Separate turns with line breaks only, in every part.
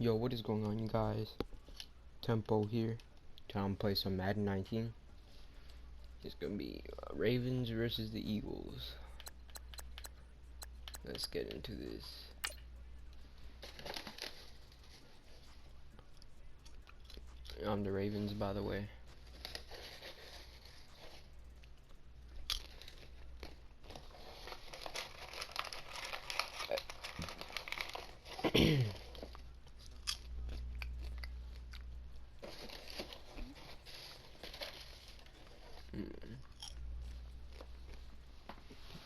Yo, what is going on, you guys? Tempo here. Time to play some Madden 19. It's gonna be Ravens versus the Eagles. Let's get into this. I'm the Ravens, by the way.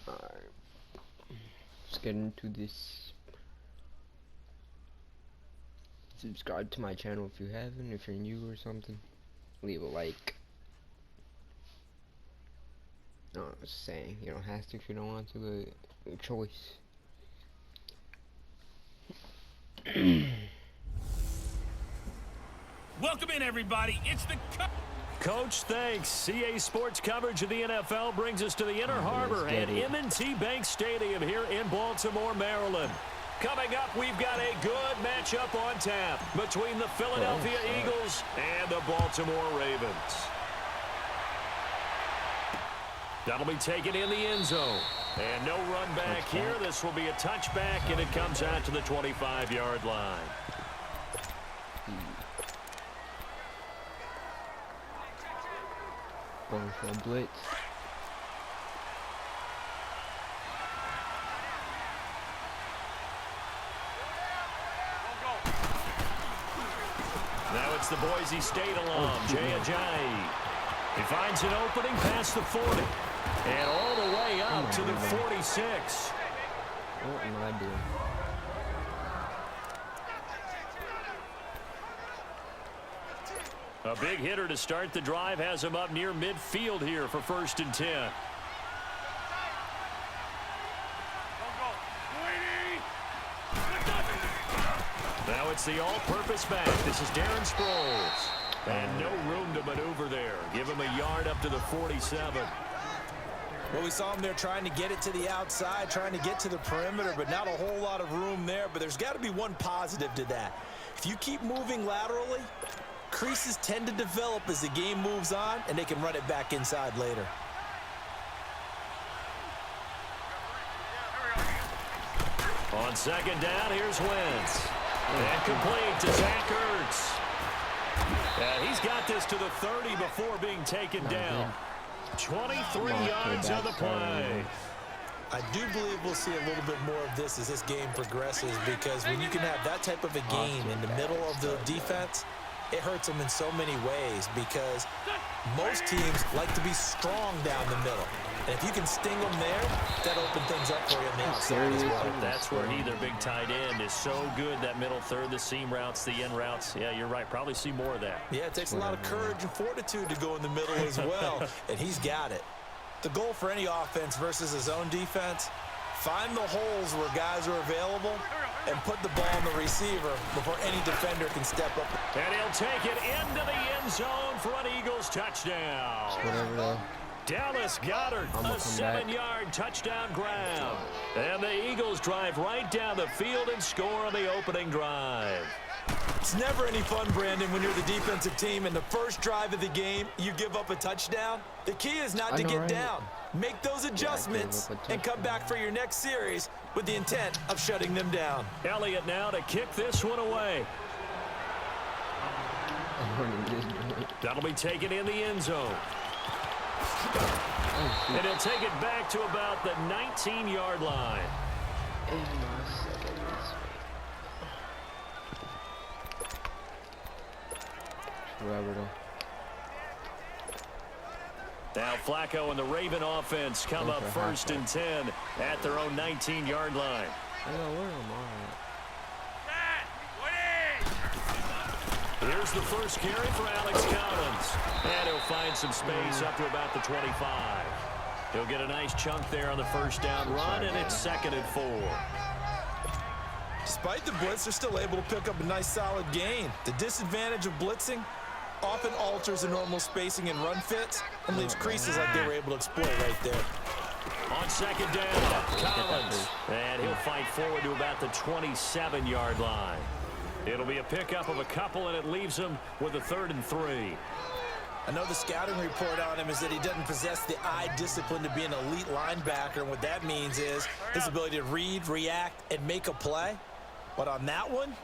Alright. Let's get into this. Subscribe to my channel if you haven't, if you're new or something. Leave a like. No, I was saying, you don't have to if you don't want to, but your choice.
Welcome in, everybody. It's the
Coach, thanks. CA Sports coverage of the NFL brings us to the Inner Harbor at M&T Bank Stadium here in Baltimore, Maryland. Coming up, we've got a good matchup on tap between the Philadelphia Eagles and the Baltimore Ravens. That'll be taken in the end zone. And no run back here. This will be a touchback, and it comes out to the 25-yard line.
Going for a blitz.
Now it's the Boise State alum, Jay Ajayi. He finds an opening past the 40. And all the way up to the 46.
What am I doing?
A big hitter to start the drive has him up near midfield here for 1st and 10. Now it's the all-purpose back. This is Darren Sproles. And no room to maneuver there. Give him a yard up to the 47.
Well, we saw him there trying to get it to the outside, trying to get to the perimeter, but not a whole lot of room there. But there's got to be one positive to that. If you keep moving laterally, creases tend to develop as the game moves on, and they can run it back inside later.
On 2nd down, here's Wentz. And complete to Zach Ertz. And he's got this to the 30 before being taken down. 23 yards on the play.
I do believe we'll see a little bit more of this as this game progresses, because when you can have that type of a game in the middle of the defense, it hurts them in so many ways, because most teams like to be strong down the middle. And if you can sting them there, that'll open things up for you on the outside as well.
That's where their big tight end is so good, that middle third, the seam routes, the end routes. Yeah, you're right. Probably see more of that.
Yeah, it takes a lot of courage and fortitude to go in the middle as well, and he's got it. The goal for any offense versus his own defense, find the holes where guys are available and put the ball on the receiver before any defender can step up.
And he'll take it into the end zone for an Eagles touchdown.
Whatever.
Dallas Goedert, a 7-yard touchdown grab. And the Eagles drive right down the field and score on the opening drive.
It's never any fun, Brandon, when you're the defensive team and the first drive of the game, you give up a touchdown. The key is not to get down. Make those adjustments and come back for your next series with the intent of shutting them down.
Elliott now to kick this one away. That'll be taken in the end zone. And he'll take it back to about the 19-yard line. Now Flacco and the Raven offense come up 1st and 10 at their own 19-yard line. Here's the first carry for Alex Collins. And he'll find some space up to about the 25. He'll get a nice chunk there on the first down run, and it's 2nd and 4.
Despite the blitz, they're still able to pick up a nice solid gain. The disadvantage of blitzing often alters the normal spacing and run fits and leaves creases like they were able to exploit right there.
On 2nd down, Collins. And he'll fight forward to about the 27-yard line. It'll be a pickup of a couple, and it leaves him with a 3rd and 3.
I know the scouting report on him is that he doesn't possess the eye discipline to be an elite linebacker, and what that means is his ability to read, react, and make a play. But on that one,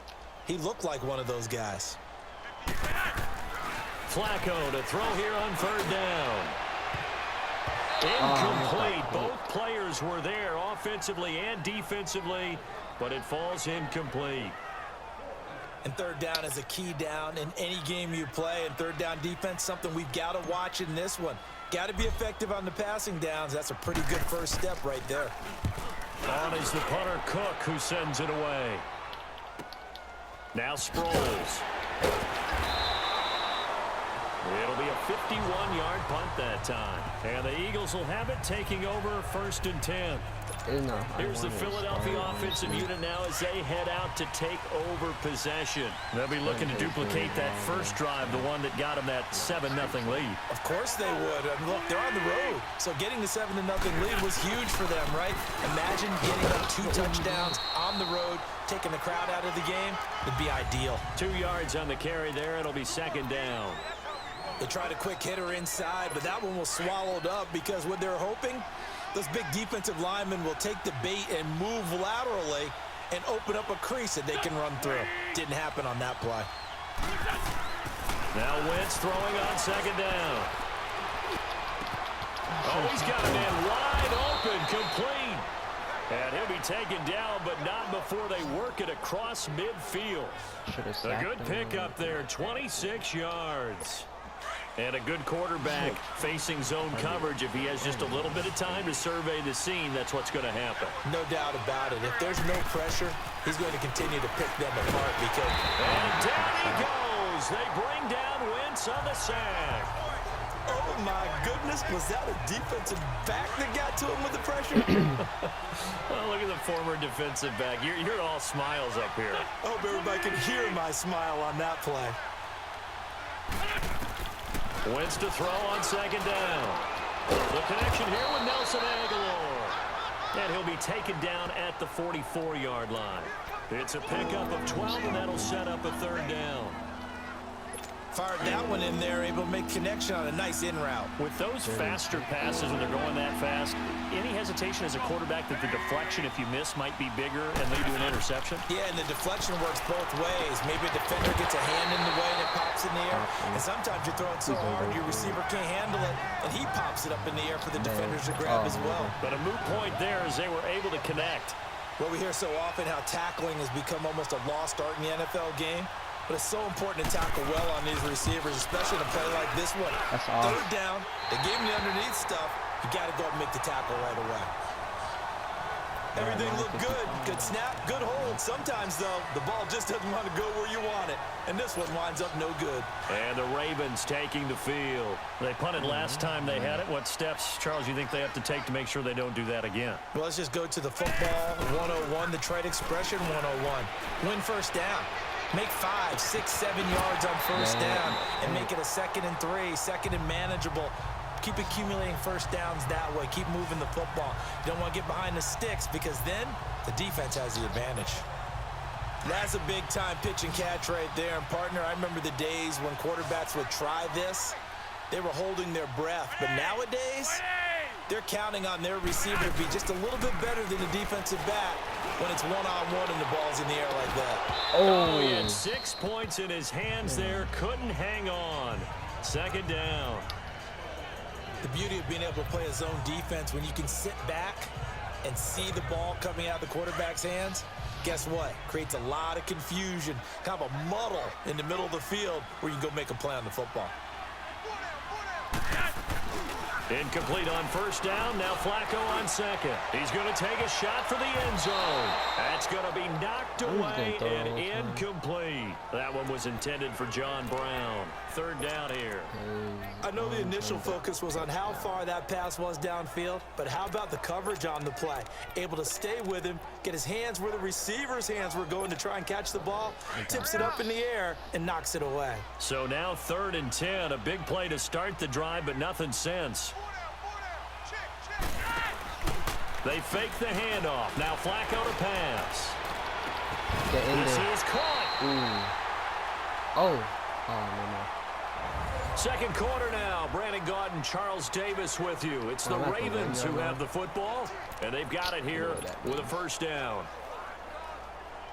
he looked like one of those guys.
Flacco to throw here on 3rd down. Incomplete. Both players were there offensively and defensively, but it falls incomplete.
And 3rd down is a key down in any game you play. And 3rd down defense, something we've got to watch in this one. Got to be effective on the passing downs. That's a pretty good first step right there.
On is the punter Cook, who sends it away. Now Sproles. It'll be a 51-yard punt that time. And the Eagles will have it, taking over 1st and 10. Here's the Philadelphia offensive unit now as they head out to take over possession. They'll be looking to duplicate that first drive, the one that got them that 7-0 lead.
Of course they would. And look, they're on the road. So getting the 7-0 lead was huge for them, right? Imagine getting up 2 touchdowns on the road, taking the crowd out of the game. It'd be ideal. 2
yards on the carry there. It'll be 2nd down.
They tried a quick hitter inside, but that one was swallowed up because what they're hoping, those big defensive linemen will take the bait and move laterally and open up a crease that they can run through. Didn't happen on that play.
Now Wentz throwing on 2nd down. Oh, he's got a man wide open, complete. And he'll be taken down, but not before they work it across midfield. A good pickup there, 26 yards. And a good quarterback facing zone coverage. If he has just a little bit of time to survey the scene, that's what's going to happen.
No doubt about it. If there's no pressure, he's going to continue to pick them apart because...
And down he goes. They bring down Wentz on the sack.
Oh, my goodness. Was that a defensive back that got to him with the pressure?
Well, look at the former defensive back. You're all smiles up here.
I hope everybody can hear my smile on that play.
Wentz to throw on 2nd down. The connection here with Nelson Aguilar. And he'll be taken down at the 44-yard line. It's a pickup of 12, and that'll set up a 3rd down.
Fired that one in there, able to make connection on a nice in route.
With those faster passes when they're going that fast, any hesitation as a quarterback that the deflection, if you miss, might be bigger and lead to an interception?
Yeah, and the deflection works both ways. Maybe a defender gets a hand in the way and it pops in the air. And sometimes you throw it so hard your receiver can't handle it, and he pops it up in the air for the defenders to grab as well.
But a moot point there as they were able to connect.
Well, we hear so often how tackling has become almost a lost art in the NFL game. But it's so important to tackle well on these receivers, especially in a play like this one.
That's awesome.
3rd down, they gave him the underneath stuff. You got to go up and make the tackle right away. Everything looked good. Good snap, good hold. Sometimes, though, the ball just doesn't want to go where you want it. And this one winds up no good.
And the Ravens taking the field. They punted last time they had it. What steps, Charles, you think they have to take to make sure they don't do that again?
Well, let's just go to the football 101, the trade expression 101. Win 1st down. Make 5, 6, 7 yards on 1st down and make it a 2nd and 3, 2nd and manageable. Keep accumulating 1st downs that way. Keep moving the football. You don't want to get behind the sticks because then the defense has the advantage. That's a big-time pitch and catch right there. And, partner, I remember the days when quarterbacks would try this. They were holding their breath. But nowadays, they're counting on their receiver to be just a little bit better than the defensive back when it's one-on-one and the ball's in the air like that.
Oh, he had 6 points in his hands there. Couldn't hang on. 2nd down.
The beauty of being able to play a zone defense when you can sit back and see the ball coming out of the quarterback's hands, guess what? Creates a lot of confusion, kind of a muddle in the middle of the field where you can go make a play on the football.
Incomplete on 1st down. Now Flacco on 2nd. He's going to take a shot for the end zone. That's going to be knocked away and incomplete. That one was intended for John Brown. 3rd down here.
I know the initial focus was on how far that pass was downfield, but how about the coverage on the play? Able to stay with him, get his hands where the receiver's hands were going to try and catch the ball, tips it up in the air, and knocks it away.
So now 3rd and 10. A big play to start the drive, but nothing since. They fake the handoff. Now Flacco to pass. This is caught.
Ooh. Oh. Oh, no.
Second quarter now. Brandon Gaudin, Charles Davis with you. It's the Ravens who have the football, and they've got it here with a first down.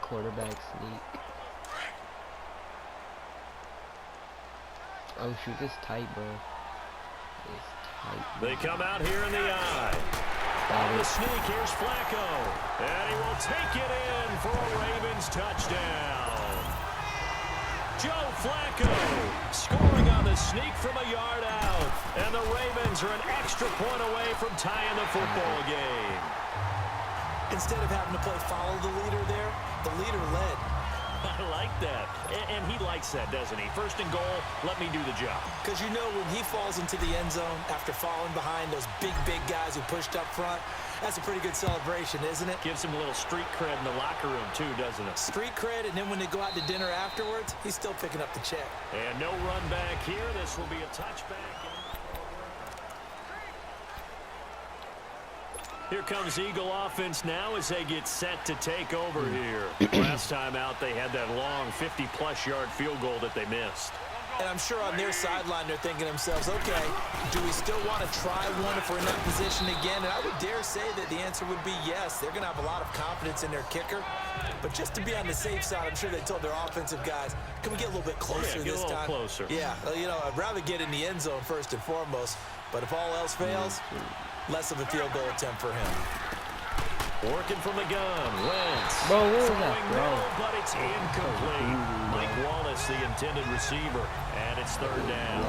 Quarterback sneak. Oh shoot, this tight, bro. It's tight.
They come out here in the eye. On the sneak, here's Flacco. And he will take it in for a Ravens touchdown. Joe Flacco scoring on the sneak from a yard out. And the Ravens are an extra point away from tying the football game.
Instead of having to play follow the leader there, the leader led.
I like that. And he likes that, doesn't he? First and goal, let me do the job.
Because you know when he falls into the end zone after falling behind those big guys who pushed up front, that's a pretty good celebration, isn't it?
Gives him a little street cred in the locker room, too, doesn't it?
Street cred, and then when they go out to dinner afterwards, he's still picking up the check.
And no run back here. This will be a touchback. Here comes Eagle offense now as they get set to take over here. Last time out, they had that long 50-plus yard field goal that they missed.
And I'm sure on their sideline, they're thinking to themselves, okay, do we still want to try one if we're in that position again? And I would dare say that the answer would be yes. They're going to have a lot of confidence in their kicker. But just to be on the safe side, I'm sure they told their offensive guys, can we get a little bit closer this time?
Closer.
Yeah, well, you know, I'd rather get in the end zone first and foremost. But if all else fails, less of a field goal attempt for him.
Working from the gun, Wentz.
Bro, what was that, bro?
But it's incomplete. Mike Wallace, the intended receiver, and it's third down.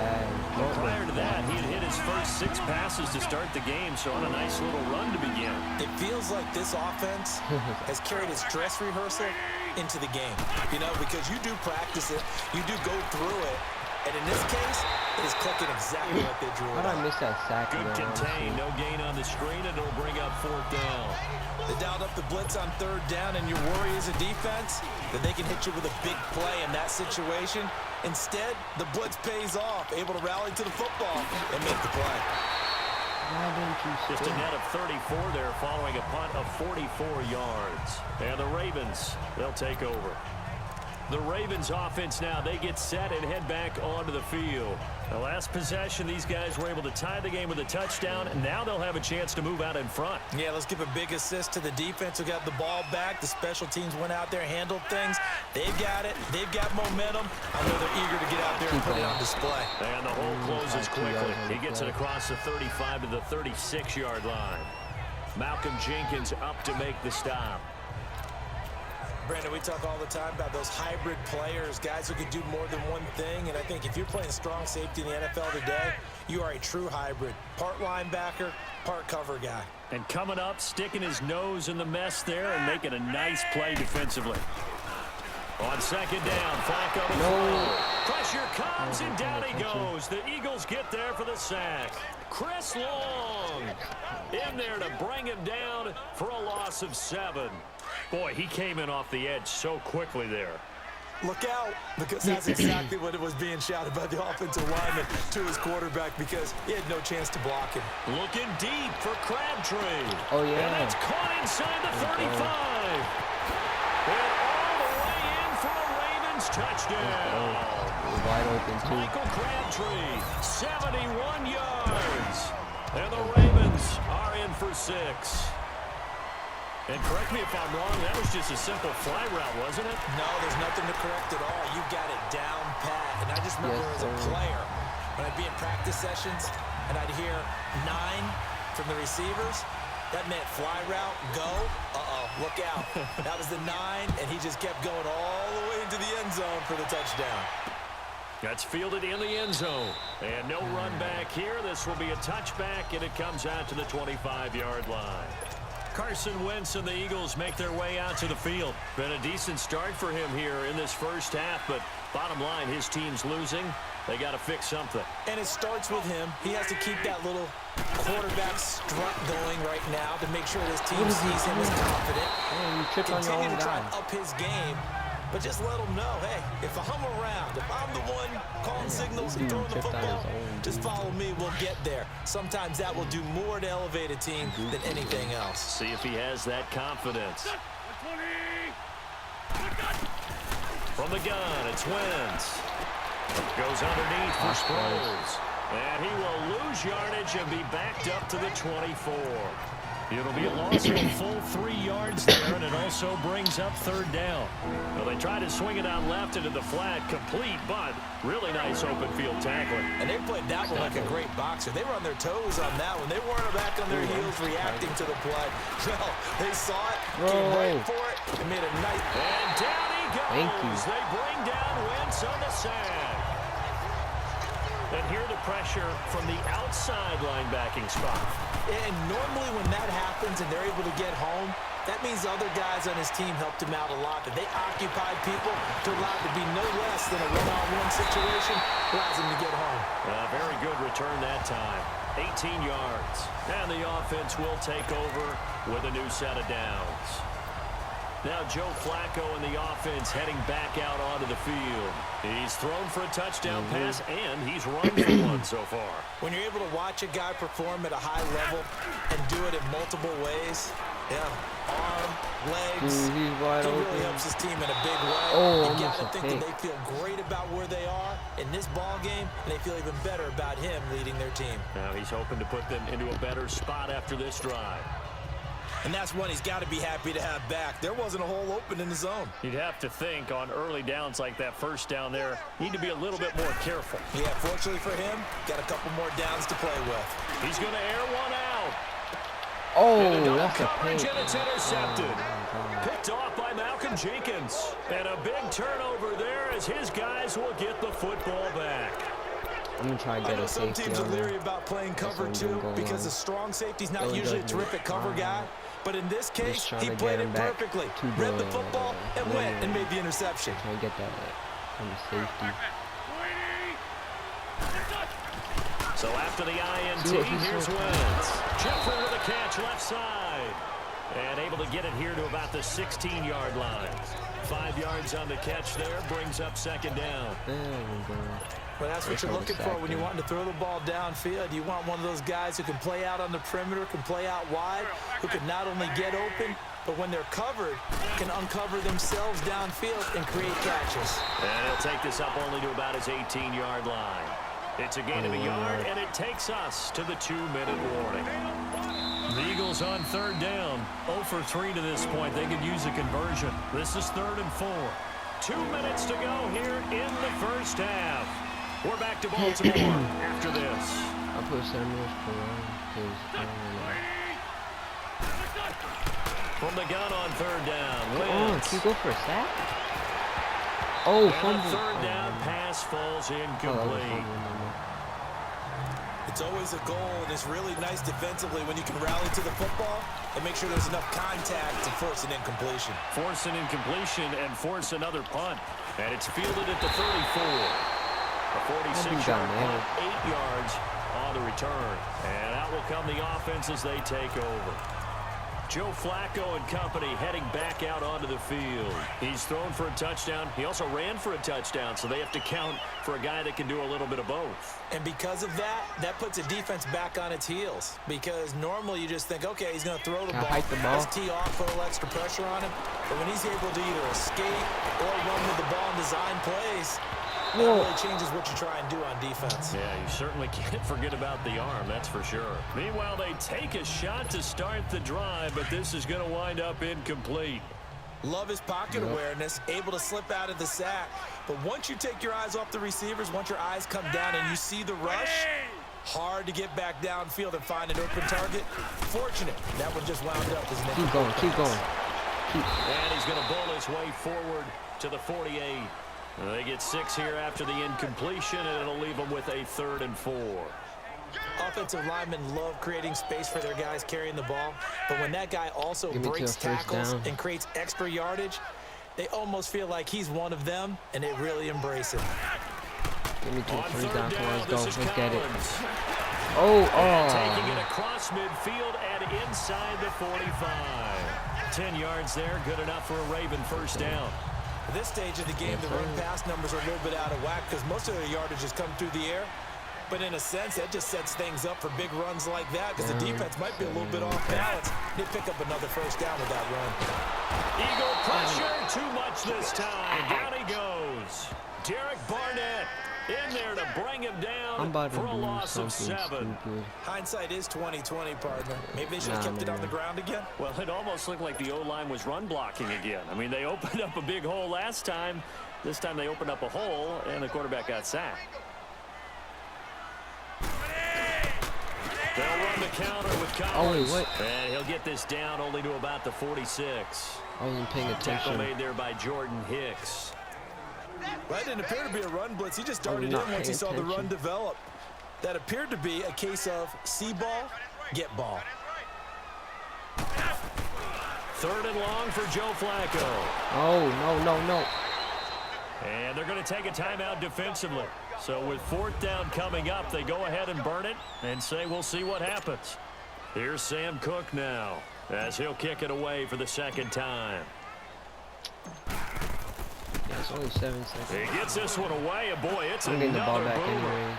Well, prior to that, he had hit his first 6 passes to start the game, so on a nice little run to begin.
It feels like this offense has carried its dress rehearsal into the game, you know, because you do practice it, you do go through it, and in this case, it is clicking exactly like they drew it.
How did I miss that sack?
Good contain, no gain on the screen, and it'll bring up fourth down.
They dialed up the blitz on third down, and your worry as a defense that they can hit you with a big play in that situation. Instead, the blitz pays off, able to rally to the football and make the play.
Just a net of 34 there following a punt of 44 yards. And the Ravens, they'll take over. The Ravens offense now, they get set and head back onto the field. The last possession, these guys were able to tie the game with a touchdown, and now they'll have a chance to move out in front.
Yeah, let's give a big assist to the defense who got the ball back. The special teams went out there, handled things. They've got it. They've got momentum. I know they're eager to get out there and put it on display.
And the hole closes quickly. He gets it across the 35 to the 36-yard line. Malcolm Jenkins up to make the stop.
Brandon, we talk all the time about those hybrid players, guys who can do more than one thing, and I think if you're playing strong safety in the NFL today, you are a true hybrid. Part linebacker, part cover guy.
And coming up, sticking his nose in the mess there and making a nice play defensively. On second down, Flacco to throw. Pressure comes, and down he goes. The Eagles get there for the sack. Chris Long in there to bring him down for a loss of 7. Boy, he came in off the edge so quickly there.
Look out, because that's exactly what it was being shouted by the offensive lineman to his quarterback because he had no chance to block him.
Looking deep for Crabtree.
Oh, yeah.
And that's caught inside the 35. And all the way in for a Ravens touchdown.
Wide open, too.
Michael Crabtree, 71 yards. And the Ravens are in for 6. And correct me if I'm wrong, that was just a simple fly route, wasn't it?
No, there's nothing to correct at all. You got it down pat. And I just remember as a player, when I'd be in practice sessions and I'd hear 9 from the receivers, that meant fly route, go, look out. That was the 9, and he just kept going all the way into the end zone for the touchdown.
That's fielded in the end zone. And no run back here. This will be a touchback, and it comes out to the 25-yard line. Carson Wentz and the Eagles make their way out to the field. Been a decent start for him here in this first half, but bottom line, his team's losing. They got to fix something.
And it starts with him. He has to keep that little quarterback strut going right now to make sure his team sees him as confident. Continue to try and up his game, but just let him know, hey, if I'm around, if I'm the one calling signals and throwing the football, just follow me, we'll get there. Sometimes that will do more to elevate a team than anything else.
See if he has that confidence. From the gun, it's Wentz. Goes underneath for Sproles. And he will lose yardage and be backed up to the 24. It'll be a loss of a full 3 yards there, and it also brings up third down. Well, they try to swing it out left into the flat, complete, but really nice open field tackling.
And they played that one like a great boxer. They were on their toes on that one. They weren't back on their heels reacting to the play. No, they saw it, came right for it, and made a nice...
And down he goes.
Thank you.
They bring down Wentz on the sack. And here the pressure from the outside linebacking spot.
And normally when that happens and they're able to get home, that means other guys on his team helped him out a lot. That they occupied people to allow it to be no less than a one-on-one situation, allows him to get home.
Very good return that time. 18 yards. And the offense will take over with a new set of downs. Now Joe Flacco and the offense heading back out onto the field. He's thrown for a touchdown pass, and he's run for one so far.
When you're able to watch a guy perform at a high level and do it in multiple ways, arm, legs, he really helps his team in a big way. You got to think that they feel great about where they are in this ball game, and they feel even better about him leading their team.
Now he's hoping to put them into a better spot after this drive.
And that's one he's got to be happy to have back. There wasn't a hole open in the zone.
You'd have to think on early downs like that first down there, need to be a little bit more careful.
Yeah, fortunately for him, got a couple more downs to play with.
He's going to air one out.
Oh, that's a
coverage, and it's intercepted. Picked off by Malcolm Jenkins. And a big turnover there as his guys will get the football back.
I'm going to try and get a safety.
Some teams are leery about playing cover two because the strong safety's not usually a terrific cover guy. But in this case, he played it perfectly. Read the football and went and made the interception.
Try to get that from the safety.
So after the INT, here's Wentz. Jeffrey with a catch left side. And able to get it here to about the 16-yard line. 5 yards on the catch there, brings up second down.
There we go.
Well, that's what you're looking for when you want to throw the ball downfield. You want one of those guys who can play out on the perimeter, can play out wide, who can not only get open, but when they're covered, can uncover themselves downfield and create catches.
And he'll take this up only to about his 18-yard line. It's a gain of a yard, and it takes us to the 2-minute warning. The Eagles on third down. 0 for 3 to this point. They could use a conversion. This is 3rd and 4. 2 minutes to go here in the first half. We're back to Baltimore after this.
I'll put Samuels for one because I don't know.
From the gun on third down.
Can you go for a sack? Oh,
fumble. Third down pass falls incomplete.
It's always a goal, and it's really nice defensively when you can rally to the football and make sure there's enough contact to force an incompletion.
Force an incompletion and force another punt. And it's fielded at the 34. A 46-yard punt, 8 yards on the return. And out will come the offense as they take over. Joe Flacco and company heading back out onto the field. He's thrown for a touchdown. He also ran for a touchdown, so they have to count for a guy that can do a little bit of both.
And because of that, that puts a defense back on its heels. Because normally you just think, okay, he's going to throw the ball. Let's tee off, put a little extra pressure on him. But when he's able to either escape or run with the ball and design plays, that really changes what you try and do on defense.
Yeah, you certainly can't forget about the arm, that's for sure. Meanwhile, they take a shot to start the drive, but this is going to wind up incomplete.
Love his pocket awareness, able to slip out of the sack. But once you take your eyes off the receivers, once your eyes come down and you see the rush, hard to get back downfield and find an open target. Fortunate, that one just wound up as an incomplete.
Keep going.
And he's going to bowl his way forward to the 48. They get 6 here after the incompletion, and it'll leave them with a 3rd and 4.
Offensive linemen love creating space for their guys carrying the ball, but when that guy also breaks tackles and creates extra yardage, they almost feel like he's one of them, and they really embrace him.
Give me 2 first down. Let's go. Let's get it.
Taking it across midfield and inside the 45. 10 yards there, good enough for a Raven first down.
At this stage of the game, the run-pass numbers are a little bit out of whack because most of their yardage has come through the air. But in a sense, that just sets things up for big runs like that because the defense might be a little bit off balance. They pick up another first down with that run.
Eagle pressure, too much this time. Down he goes. Derek Barnett in there to bring him down for a loss of 7.
Stupid.
Hindsight is 20/20, partner. Maybe they should have kept it on the ground again.
Well, it almost looked like the O-line was run blocking again. I mean, they opened up a big hole last time. This time they opened up a hole, and the quarterback got sacked. They'll run the counter with Collins.
Oh, wait, what?
And he'll get this down only to about the 46.
I wasn't paying
Tackle
attention.
made there by Jordan Hicks.
That didn't appear to be a run blitz. He just darted in once he saw the run develop. That appeared to be a case of see ball, get ball.
3rd and long for Joe Flacco.
Oh, no.
And they're going to take a timeout defensively. So with 4th down coming up, they go ahead and burn it and say we'll see what happens. Here's Sam Cook now as he'll kick it away for the 2nd time.
Yeah, it's only 7 seconds.
He gets this one away, and boy, it's
I'm getting the ball
another
back
boomer.
anyways.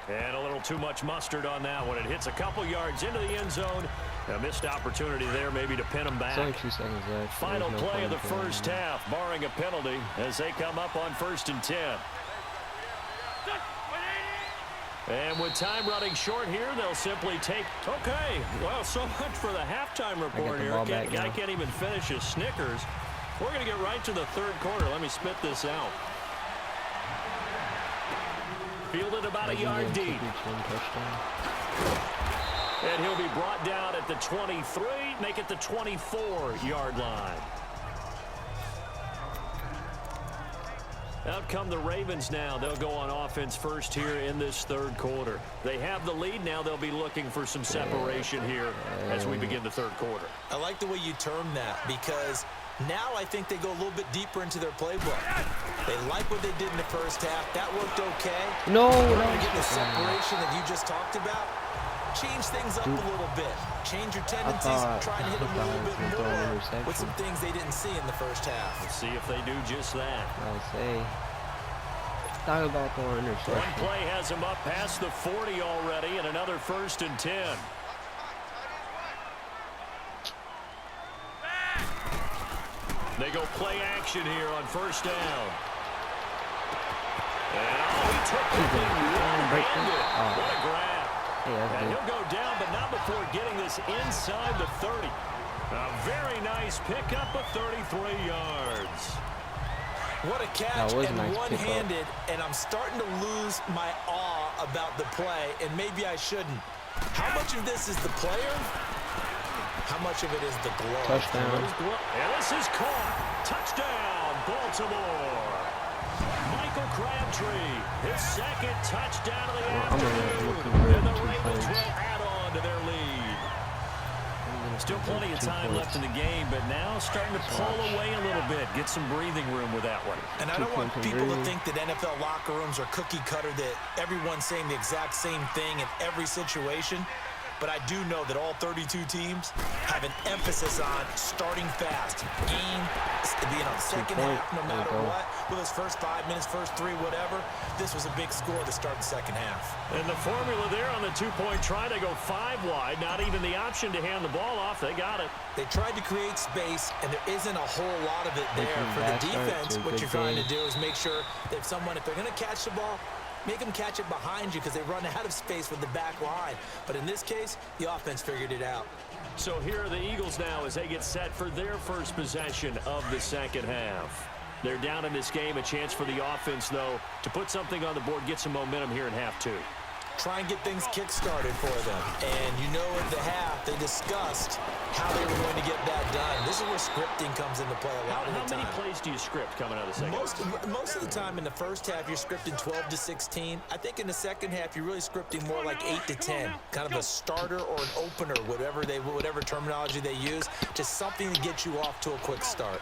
And a little too much mustard on that one. It hits a couple yards into the end zone. A missed opportunity there maybe to pin him back.
It's only 2 seconds left.
Final
There's no
play of the
point in
first
doing
half, barring a penalty, as they come up on 1st and 10. And with time running short here, they'll simply take... Okay, well, so much for the halftime report
the
here.
ball back
Guy
now.
can't even finish his Snickers. We're going to get right to the 3rd quarter. Let me spit this out. Fielded about a yard deep. And he'll be brought down at the 23, make it the 24-yard line. Out come the Ravens now. They'll go on offense first here in this 3rd quarter. They have the lead now. They'll be looking for some separation here as we begin the 3rd quarter.
I like the way you term that because now I think they go a little bit deeper into their playbook. They like what they did in the first half. That worked okay.
No,
to get the separation that you just talked about. Change things up a little bit. Change your tendencies. Try and hit them a little bit more with some things they didn't see in the first half.
Let's see if they do just that.
I'll say. Talk about the interception.
One play has him up past the 40 already, and another 1st and 10. They go play action here on 1st down. And he took the thing one-handed. What a grab. And he'll go down, but not before getting this inside the 30. A very nice pickup of 33 yards.
What a catch and one-handed, and I'm starting to lose my awe about the play, and maybe I shouldn't. How much of this is the player? How much of it is the glove?
Touchdown.
And this is caught. Touchdown, Baltimore. Michael Crabtree, his 2nd touchdown of the afternoon. And the Ravens will add on to their lead. Still plenty of time left in the game, but now starting to pull away a little bit. Get some breathing room with that one.
And I don't want people to think that NFL locker rooms are cookie cutter, that everyone's saying the exact same thing in every situation. But I do know that all 32 teams have an emphasis on starting fast. Game, second half, no matter what. With those first 5 minutes, first 3, whatever. This was a big score to start the second half.
And the formula there on the 2-point try, they go 5 wide. Not even the option to hand the ball off. They got it.
They tried to create space, and there isn't a whole lot of it there. For the defense, what you're trying to do is make sure that if they're going to catch the ball, make them catch it behind you because they run out of space with the back line. But in this case, the offense figured it out.
So here are the Eagles now as they get set for their first possession of the 2nd half. They're down in this game. A chance for the offense, though, to put something on the board, get some momentum here in half 2.
Try and get things kick-started for them. And you know at the half, they discussed how they were going to get that done. This is where scripting comes into play a lot of the time.
How many plays do you script coming out of the second half?
Most of the time in the first half, you're scripting 12 to 16. I think in the second half, you're really scripting more like 8 to 10. Kind of a starter or an opener, whatever terminology they use. Just something to get you off to a quick start.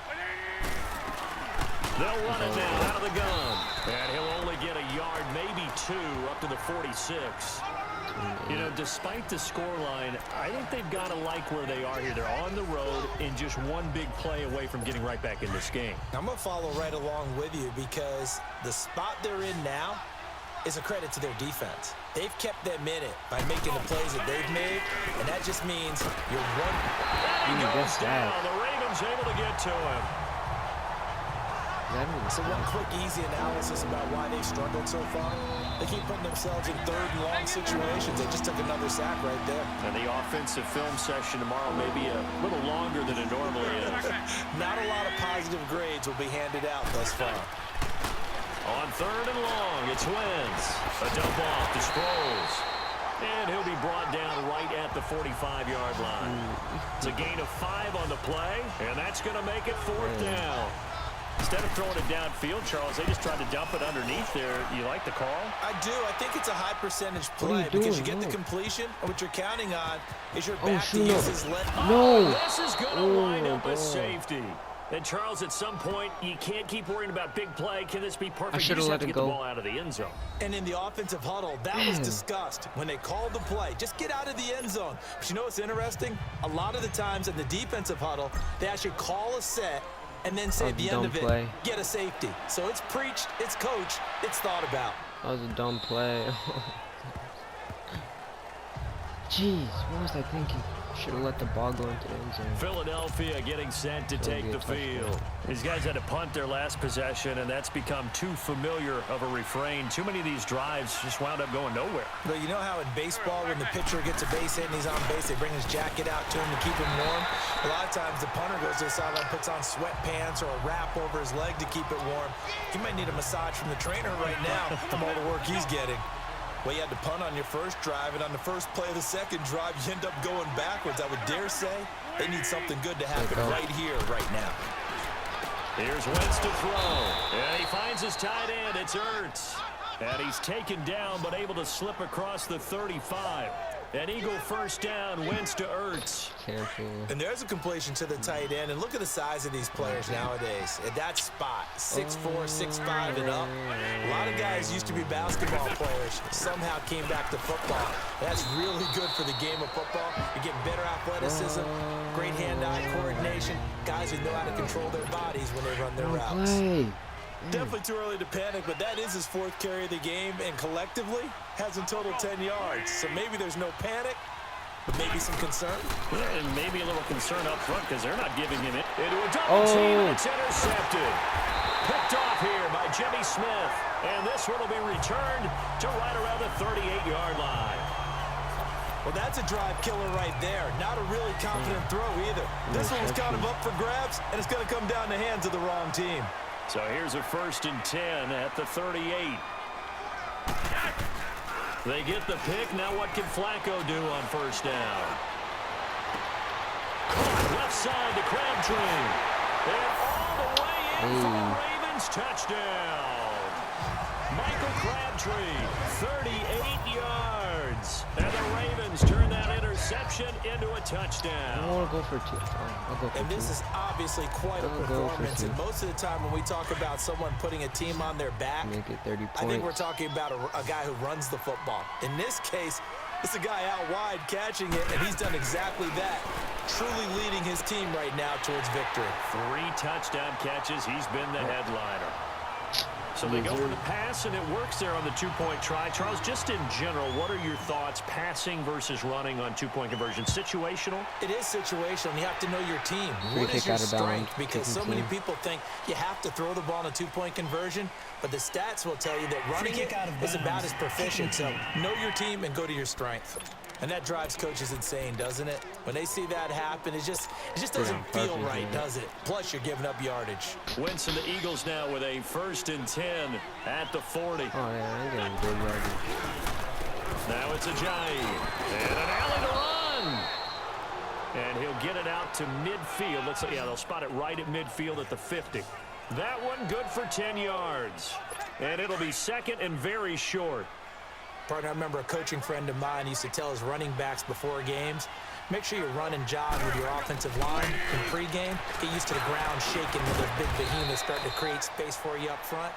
They'll run it now out of the gun. And he'll only get a yard, maybe 2, up to the 46. You know, despite the scoreline, I think they've got to like where they are here. They're on the road and just one big play away from getting right back in this game.
I'm going to follow right along with you because the spot they're in now, is a credit to their defense. They've kept them in it by making the plays that they've made, and that just means you're one.
He goes down. The Ravens able to get to him.
So one quick, easy analysis about why they've struggled so far. They keep putting themselves in third and long situations. They just took another sack right there.
And the offensive film session tomorrow may be a little longer than it normally is.
Not a lot of positive grades will be handed out thus far.
On third and long, it's Wentz. A dump off to Sproles. And he'll be brought down right at the 45-yard line. It's a gain of 5 on the play, and that's going to make it 4th down. Instead of throwing it downfield, Charles, they just tried to dump it underneath there. You like the call?
I do. I think it's a high percentage play because you get the completion, and what you're counting on is your back to use his left.
No. This is going to wind up a safety. And, Charles, at some point, you can't keep worrying about big play. Can this be perfect?
I should have let it go.
The ball out of the end zone.
And in the offensive huddle, that was discussed when they called the play. Just get out of the end zone. But you know what's interesting? A lot of the times in the defensive huddle, they actually call a set and then say at the end of it, get a safety. So it's preached, it's coached, it's thought about.
That was a dumb play. Jeez, what was I thinking? Should have let the ball go into the end zone.
Philadelphia getting set to take the field. These guys had to punt their last possession, and that's become too familiar of a refrain. Too many of these drives just wound up going nowhere.
But you know how in baseball, when the pitcher gets a base hit and he's on base, they bring his jacket out to him to keep him warm? A lot of times the punter goes to the sideline, puts on sweatpants or a wrap over his leg to keep it warm. He might need a massage from the trainer right now from all the work he's getting. Well, you had to punt on your first drive, and on the first play of the second drive, you end up going backwards. I would dare say they need something good to happen right here, right now.
Here's Wentz to throw, and he finds his tight end. It's Ertz. And he's taken down, but able to slip across the 35. An Eagle first down, Wentz to Ertz.
Careful.
And there's a completion to the tight end. And look at the size of these players nowadays. At that spot, 6'4", 6'5", and up. A lot of guys used to be basketball players, somehow came back to football. That's really good for the game of football. You're getting better athleticism, great hand-eye coordination, guys who know how to control their bodies when they run their routes. Definitely too early to panic, but that is his 4th carry of the game, and collectively has in total 10 yards. So maybe there's no panic, but maybe some concern.
Yeah, and maybe a little concern up front because they're not giving him it into a double team, and it's intercepted. Picked off here by Jimmy Smith, and this one will be returned to right around the 38-yard line.
Well, that's a drive killer right there. Not a really confident throw either. This one was kind of up for grabs, and it's going to come down the hands of the wrong team.
So here's a 1st and 10 at the 38. They get the pick. Now what can Flacco do on 1st down? Left side to Crabtree. And all the way in for the Ravens touchdown. Michael Crabtree, 38 yards. And the Ravens turn that interception into a touchdown.
I want to go for 2. I'll go for 2.
And this is obviously quite a performance. And most of the time when we talk about someone putting a team on their back,
make it 30 points.
I think we're talking about a guy who runs the football. In this case, it's a guy out wide catching it, and he's done exactly that. Truly leading his team right now towards victory.
3 touchdown catches. He's been the headliner. So they go for the pass, and it works there on the 2-point try. Charles, just in general, what are your thoughts passing versus running on 2-point conversion? Situational?
It is situational. You have to know your team. What is your strength? Because so many people think you have to throw the ball in a 2-point conversion, but the stats will tell you that running it is about as proficient. So know your team and go to your strength. And that drives coaches insane, doesn't it? When they see that happen, it just doesn't feel right, does it? Plus, you're giving up yardage.
Wentz and the Eagles now with a 1st and 10 at the 40.
Oh, yeah, I'm getting good yardage.
Now it's a Giant. And an alley to run. And he'll get it out to midfield. Looks like, yeah, they'll spot it right at midfield at the 50. That one good for 10 yards. And it'll be 2nd and very short.
Partner, I remember a coaching friend of mine used to tell his running backs before games, make sure you run and jog with your offensive line in pregame. Get used to the ground shaking when those big behemoths start to create space for you up front.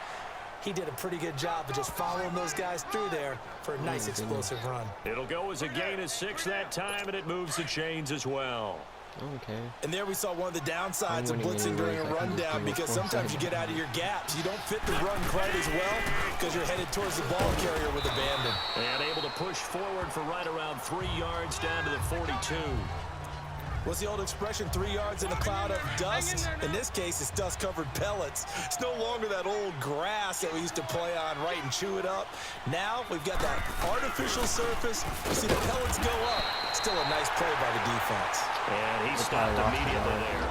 He did a pretty good job of just following those guys through there for a nice explosive run.
It'll go as a gain of 6 that time, and it moves the chains as well.
Okay.
And there we saw one of the downsides of blitzing during a rundown, because sometimes you get out of your gaps. You don't fit the run quite as well because you're headed towards the ball carrier with abandon.
And able to push forward for right around 3 yards down to the 42.
What's the old expression, 3 yards in a cloud of dust? In this case, it's dust-covered pellets. It's no longer that old grass that we used to play on, right, and chew it up. Now we've got that artificial surface. You see the pellets go up. Still a nice play by the defense.
And he stopped immediately there.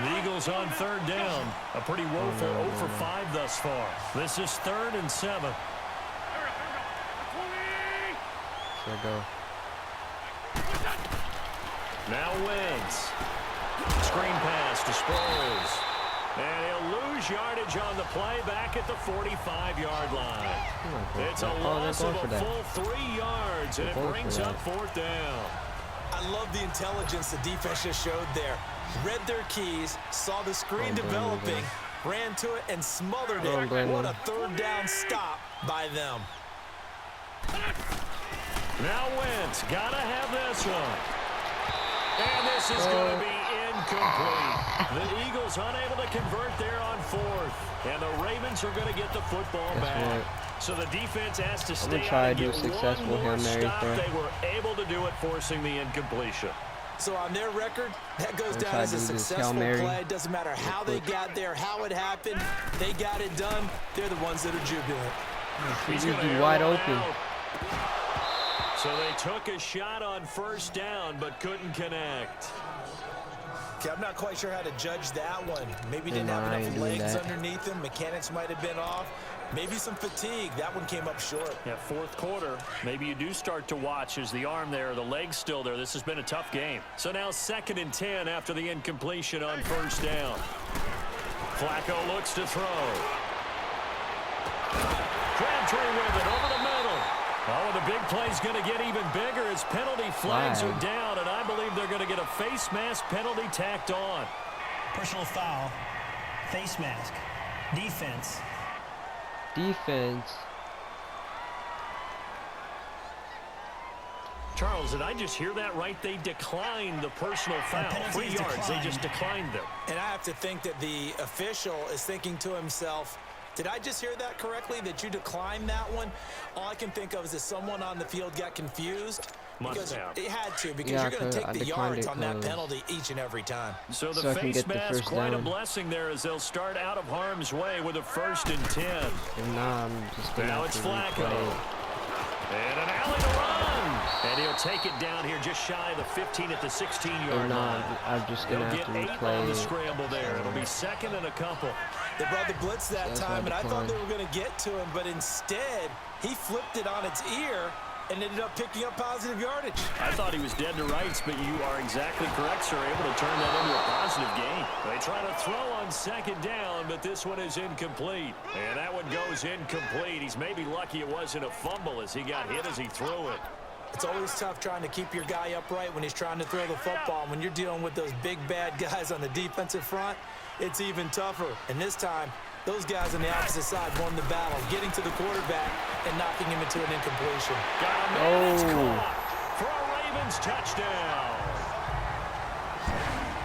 The Eagles on 3rd down. A pretty woeful 0 for 5 thus far. This is 3rd and 7.
There go.
Now Wentz. Screen pass to Sproles. And he'll lose yardage on the play back at the 45-yard line. It's a loss of a full 3 yards, and it brings up 4th down.
I love the intelligence the defense just showed there. Read their keys, saw the screen developing, ran to it, and smothered it. What a 3rd down stop by them.
Now Wentz, gotta have this one. And this is going to be incomplete. The Eagles unable to convert there on 4th. And the Ravens are going to get the football back. So the defense has to stay out and get one more stop. They were able to do it, forcing the incompletion.
So on their record, that goes down as a successful play. It doesn't matter how they got there, how it happened. They got it done. They're the ones that are jubilant.
He's going to be wide open.
So they took a shot on 1st down, but couldn't connect.
Okay, I'm not quite sure how to judge that one. Maybe didn't have enough legs underneath him. Mechanics might have been off. Maybe some fatigue. That one came up short.
Yeah, 4th quarter. Maybe you do start to watch as the arm there, the leg's still there. This has been a tough game. So now 2nd and 10 after the incompletion on 1st down. Flacco looks to throw. Crabtree with it over the middle. Oh, the big play's going to get even bigger as penalty flags are down, and I believe they're going to get a face mask penalty tacked on.
Personal foul, face mask, defense.
Charles, did I just hear that right? They declined the personal foul. 3 yards, they just declined them.
And I have to think that the official is thinking to himself, did I just hear that correctly, that you declined that one? All I can think of is that someone on the field got confused. Because it had to, because you're going to take the yards on that penalty each and every time.
So the face mask, quite a blessing there as they'll start out of harm's way with a 1st and 10. Now it's Flacco. And an alley to run. And he'll take it down here just shy of the 15 at the 16-yard line.
I'm just going to have to
replay. 8 on the scramble there. It'll be 2nd and a couple.
They brought the blitz that time, and I thought they were going to get to him, but instead, he flipped it on its ear and ended up picking up positive yardage.
I thought he was dead to rights, but you are exactly correct, sir. Able to turn that into a positive gain. They try to throw on 2nd down, but this one is incomplete. And that one goes incomplete. He's maybe lucky it wasn't a fumble as he got hit as he threw it.
It's always tough trying to keep your guy upright when he's trying to throw the football. When you're dealing with those big, bad guys on the defensive front, it's even tougher. And this time, those guys on the opposite side won the battle, getting to the quarterback and knocking him into an incompletion.
For a Ravens touchdown.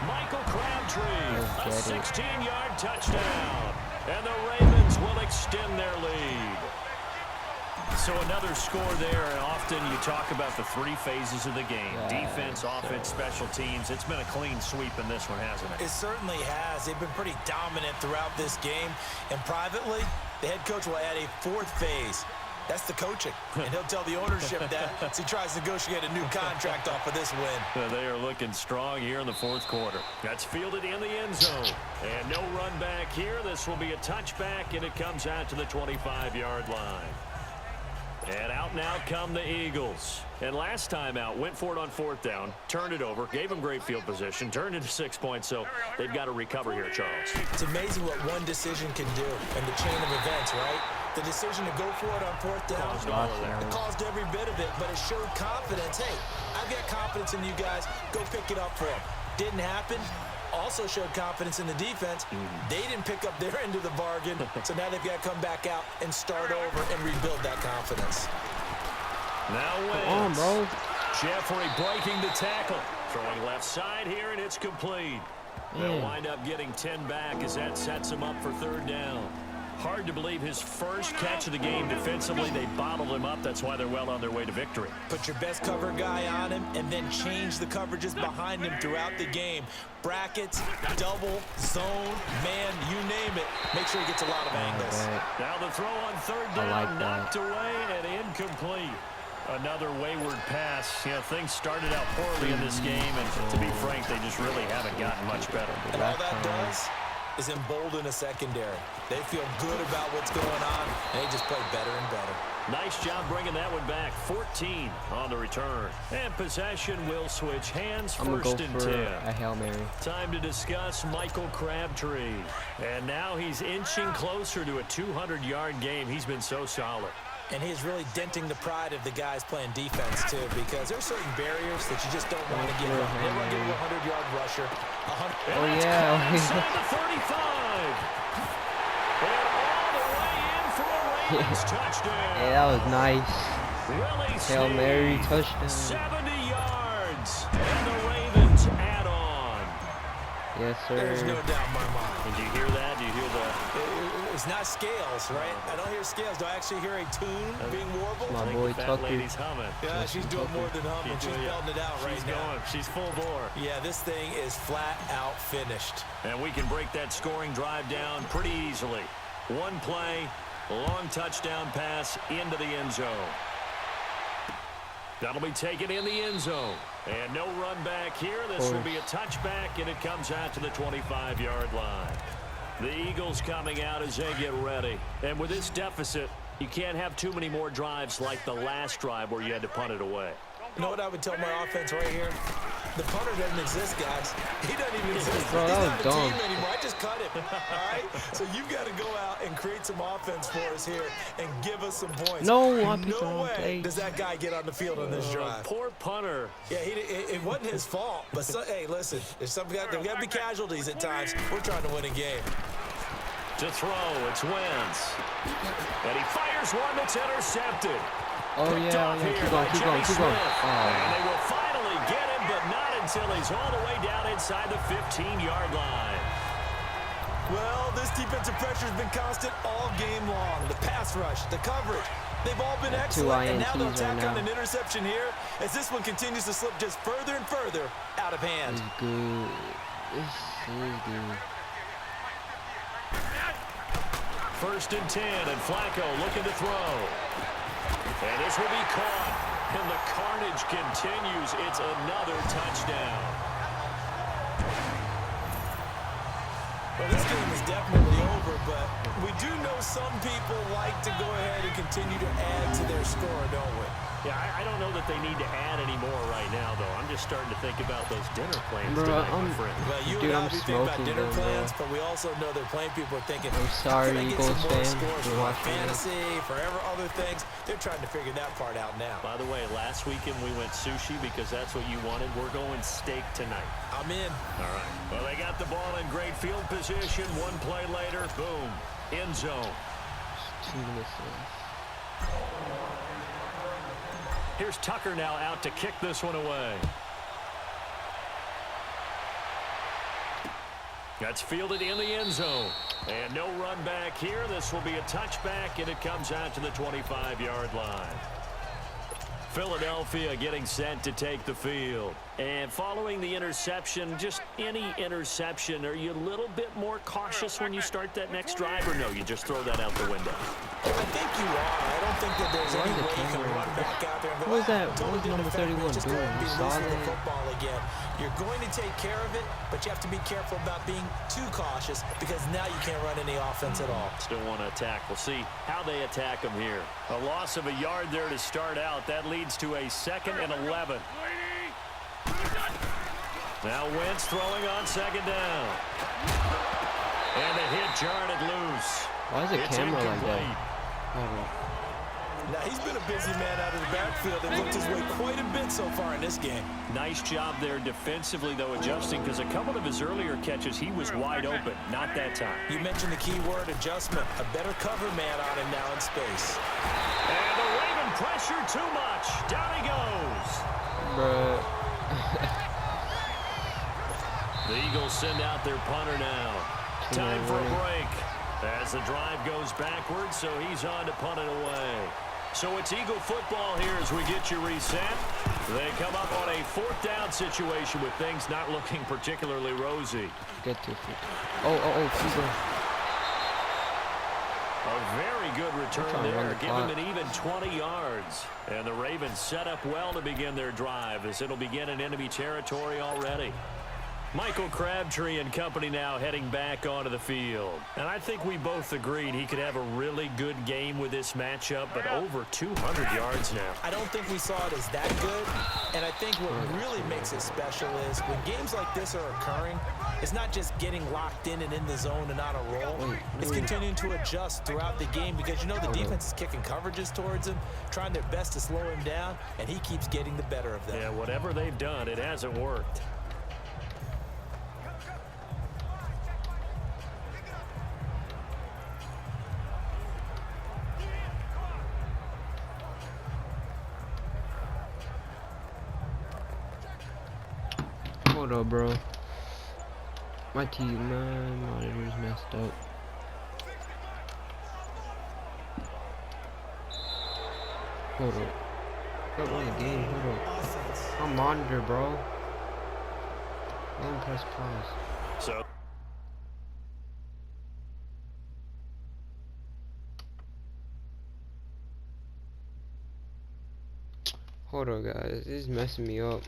Michael Crabtree, a 16-yard touchdown. And the Ravens will extend their lead. So another score there, and often you talk about the 3 phases of the game. Defense, offense, special teams. It's been a clean sweep in this one, hasn't it?
It certainly has. They've been pretty dominant throughout this game. And privately, the head coach will add a 4th phase. That's the coaching. And he'll tell the ownership that as he tries to negotiate a new contract off of this win.
They are looking strong here in the 4th quarter. That's fielded in the end zone. And no run back here. This will be a touchback, and it comes out to the 25-yard line. And out now come the Eagles. And last time out, went for it on 4th down, turned it over, gave them great field position, turned it to 6 points, so they've got to recover here, Charles.
It's amazing what one decision can do in the chain of events, right? The decision to go for it on 4th down, it caused every bit of it, but it showed confidence. Hey, I've got confidence in you guys. Go pick it up for them. Didn't happen. Also showed confidence in the defense. They didn't pick up their end of the bargain, so now they've got to come back out and start over and rebuild that confidence.
Now
Come on,
Wentz.
bro.
Jeffrey breaking the tackle. Throwing left side here, and it's complete. They'll wind up getting 10 back as that sets him up for 3rd down. Hard to believe his first catch of the game defensively. They bottled him up. That's why they're well on their way to victory.
Put your best cover guy on him and then change the coverages behind him throughout the game. Brackets, double, zone, man, you name it. Make sure he gets a lot of angles.
Now the throw on 3rd down, knocked away and incomplete. Another wayward pass. You know, things started out poorly in this game, and to be frank, they just really haven't gotten much better.
And all that does is embolden a secondary. They feel good about what's going on, and they just play better and better.
Nice job bringing that one back. 14 on the return. And possession will switch hands. First and 10.
A Hail Mary.
Time to discuss Michael Crabtree. And now he's inching closer to a 200-yard game. He's been so solid.
And he's really denting the pride of the guys playing defense, too, because there's certain barriers that you just don't want to give up. They want to give you a 100-yard rusher.
Oh, yeah.
Inside the 35. And all the way in for a Ravens touchdown.
Yeah, that was nice.
Really
Hail Mary touchdown.
70 yards. And the Ravens add on.
Yes, sir.
There's no doubt in my mind.
And do you hear that? Do you hear the...
It's not scales, right? I don't hear scales. Do I actually hear a tune being warbled?
My boy
that
Tucker.
lady's humming.
Yeah, she's doing more than humming. She's belting it out right now.
She's full bore.
Yeah, this thing is flat out finished.
And we can break that scoring drive down pretty easily. One play, long touchdown pass into the end zone. That'll be taken in the end zone. And no run back here. This will be a touchback, and it comes out to the 25-yard line. The Eagles coming out as they get ready. And with this deficit, you can't have too many more drives like the last drive where you had to punt it away.
You know what I would tell my offense right here? The punter doesn't exist, guys. He doesn't even exist.
Bro,
He's not a
dumb.
team anymore. I just cut him. All right? So you've got to go out and create some offense for us here and give us some points.
No, I picked the
No
wrong
way
place.
does that guy get on the field on this drive.
Poor punter.
Yeah, it wasn't his fault. But, hey, listen, there's got to be casualties at times. We're trying to win a game.
To throw, it's Wentz. And he fires one that's intercepted.
Oh, yeah. Keep going.
And they will finally get him, but not until he's all the way down inside the 15-yard line.
Well, this defensive pressure has been constant all game long. The pass rush, the coverage, they've all been excellent. And now they'll tack on an interception here as this one continues to slip just further and further out of hand.
This is good. This is good.
1st and 10, and Flacco looking to throw. And this will be caught. And the carnage continues. It's another touchdown.
Well, this game is definitely over, but we do know some people like to go ahead and continue to add to their score, don't we?
Yeah, I don't know that they need to add any more right now, though. I'm just starting to think about those dinner plans tonight, my friend.
Well, you and I, we think about dinner plans, but we also know they're playing people are thinking,
I'm sorry,
can I get
Eagles
some more
fans,
scores
for
for my
watching
fantasy, for other things? They're trying to figure that part out now.
By the way, last weekend we went sushi because that's what you wanted. We're going steak tonight.
I'm in.
All right. Well, they got the ball in great field position. One play later, boom, end zone.
2 minutes left.
Here's Tucker now out to kick this one away. That's fielded in the end zone. And no run back here. This will be a touchback, and it comes out to the 25-yard line. Philadelphia getting set to take the field. And following the interception, just any interception, are you a little bit more cautious when you start that next drive, or no, you just throw that out the window?
I think you are. I don't think that there's any way you can run back out there and go,
What was that?
totally
What was number 31
just
doing?
go and be
You saw
loose with the
that?
football again. You're going to take care of it, but you have to be careful about being too cautious because now you can't run any offense at all.
Still want to attack. We'll see how they attack them here. A loss of a yard there to start out. That leads to a 2nd and 11. Now Wentz throwing on 2nd down. And the hit jarred it loose.
Why is the
It's
camera like
incomplete.
that?
Now, he's been a busy man out of the backfield and looked his way quite a bit so far in this game.
Nice job there defensively, though, adjusting, because a couple of his earlier catches, he was wide open. Not that time.
You mentioned the key word, adjustment. A better cover man on him now in space.
And the Raven pressure too much. Down he goes.
Bruh.
The Eagles send out their punter now. Time for a break. As the drive goes backwards, so he's on to punt it away. So it's Eagle football here as we get you reset. They come up on a 4th down situation with things not looking particularly rosy.
Get to it. Oh,
A very good return there. Give him an even 20 yards. And the Ravens set up well to begin their drive as it'll begin in enemy territory already. Michael Crabtree and company now heading back onto the field. And I think we both agreed he could have a really good game with this matchup, but over 200 yards now.
I don't think we saw it as that good. And I think what really makes it special is when games like this are occurring, it's not just getting locked in and in the zone and on a roll. It's continuing to adjust throughout the game because, you know, the defense is kicking coverages towards him, trying their best to slow him down, and he keeps getting the better of them.
Yeah, whatever they've done, it hasn't worked.
Hold up, bro. My monitor's messed up. Hold up. Got one game. Hold up. My monitor, bro. Don't press pause.
So.
Hold on, guys. This is messing me up.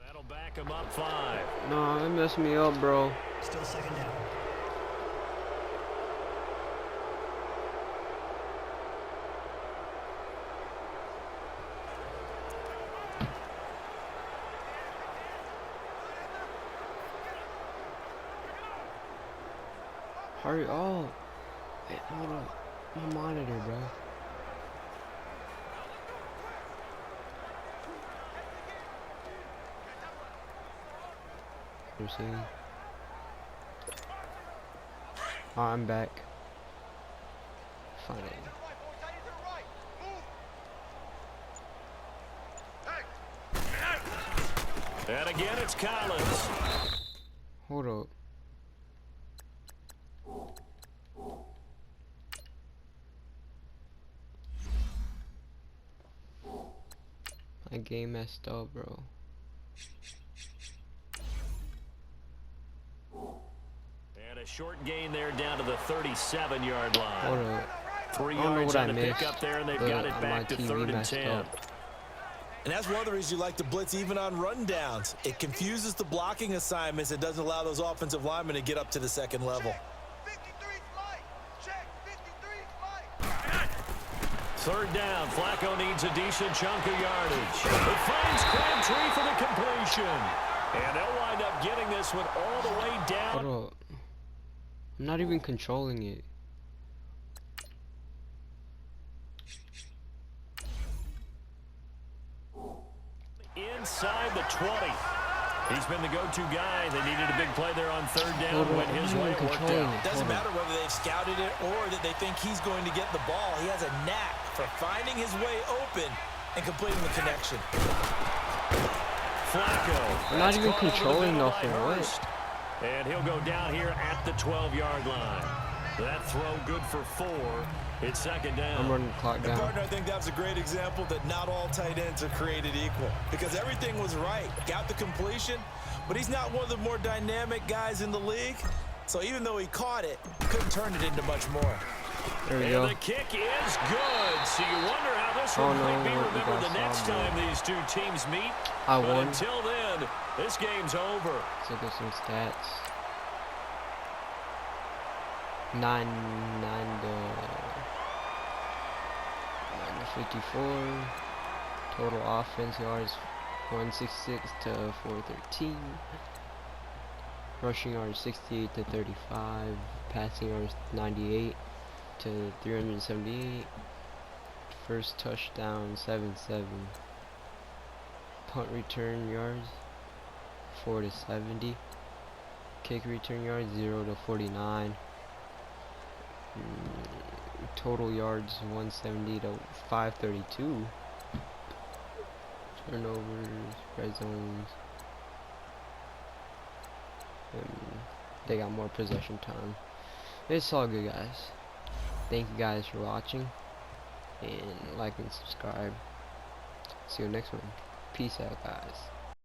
That'll back him up 5.
No, it messed me up, bro.
Still 2nd down.
Hurry up. Hey, hold up. My monitor, bro. You're seeing? Oh, I'm back. Finally.
And again, it's Collins.
Hold up. My game messed up, bro.
And a short gain there down to the 37-yard line.
Hold up.
3
I don't know
yards
what
on
I
the
missed,
pickup there, and they've
but
got it
my
back to
TV
3rd and
messed
10.
up.
And that's one of the reasons you like to blitz even on rundowns. It confuses the blocking assignments. It doesn't allow those offensive linemen to get up to the 2nd level.
3rd down. Flacco needs a decent chunk of yardage. It finds Crabtree for the completion. And they'll wind up getting this one all the way down.
Hold up. I'm not even controlling it.
Inside the 20. He's been the go-to guy. They needed a big play there on 3rd down. Went his way. It worked out.
It doesn't matter whether they've scouted it or that they think he's going to get the ball. He has a knack for finding his way open and completing the connection.
Flacco.
I'm not even controlling nothing. What?
And he'll go down here at the 12-yard line. That throw good for 4. It's 2nd down.
I'm running the clock down.
Partner, I think that was a great example that not all tight ends are created equal because everything was right. Got the completion, but he's not one of the more dynamic guys in the league. So even though he caught it, couldn't turn it into much more.
There we
and
go.
the kick is good. So you wonder how this one might be remembered the next time these two teams meet.
I
but
won.
until then, this game's over.
Let's look at some stats. 9 to 54. Total offense yards 166 to 413. Rushing yards 68 to 35. Passing yards 98 to 378. First touchdown 7-7. Punt return yards 4 to 70. Kick return yards 0 to 49. Total yards 170 to 532. Turnovers, red zones. They got more possession time. It's all good, guys. Thank you guys for watching, and like and subscribe. See you next one. Peace out, guys.